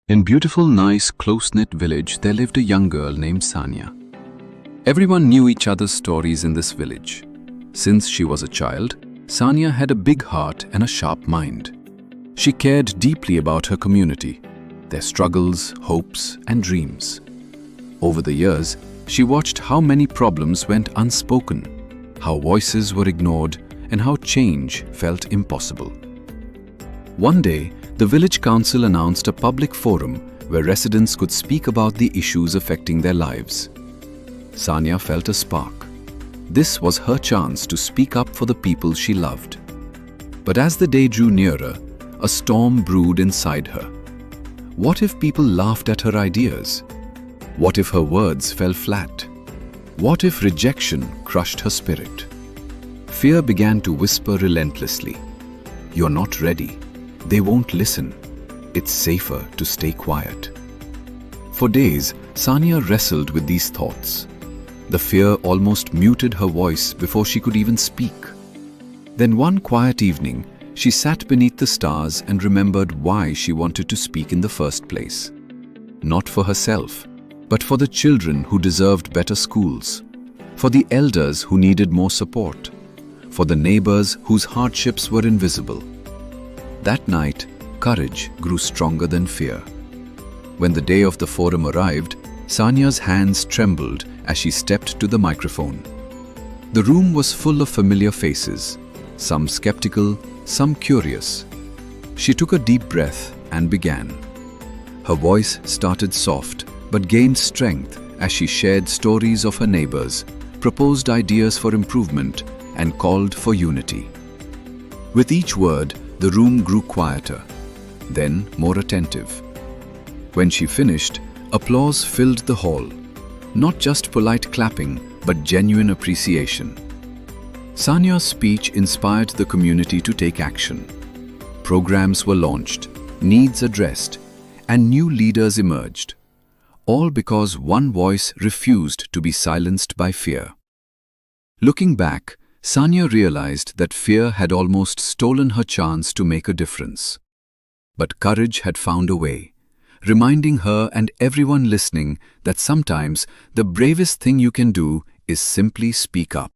In beautiful, nice, close-knit village, there lived a young girl named Sania. Everyone knew each other's stories in this village. Since she was a child, Sania had a big heart and a sharp mind. She cared deeply about her community, their struggles, hopes, and dreams. Over the years, she watched how many problems went unspoken, how voices were ignored, and how change felt impossible. One day, the village council announced a public forum where residents could speak about the issues affecting their lives. Sania felt a spark. This was her chance to speak up for the people she loved. But as the day drew nearer, a storm brewed inside her. What if people laughed at her ideas? What if her words fell flat? What if rejection crushed her spirit? Fear began to whisper relentlessly. "You're not ready. They won't listen. It's safer to stay quiet." For days, Sania wrestled with these thoughts. The fear almost muted her voice before she could even speak. Then one quiet evening, she sat beneath the stars and remembered why she wanted to speak in the first place. Not for herself, but for the children who deserved better schools, for the elders who needed more support, for the neighbors whose hardships were invisible. That night, courage grew stronger than fear. When the day of the forum arrived, Sania's hands trembled as she stepped to the microphone. The room was full of familiar faces, some skeptical, some curious. She took a deep breath and began. Her voice started soft but gained strength as she shared stories of her neighbors, proposed ideas for improvement, and called for unity. With each word, the room grew quieter, then more attentive. When she finished, applause filled the hall. Not just polite clapping, but genuine appreciation. Sania's speech inspired the community to take action. Programs were launched, needs addressed, and new leaders emerged. All because one voice refused to be silenced by fear. Looking back, Sania realized that fear had almost stolen her chance to make a difference. But courage had found a way, reminding her and everyone listening that sometimes the bravest thing you can do is simply speak up.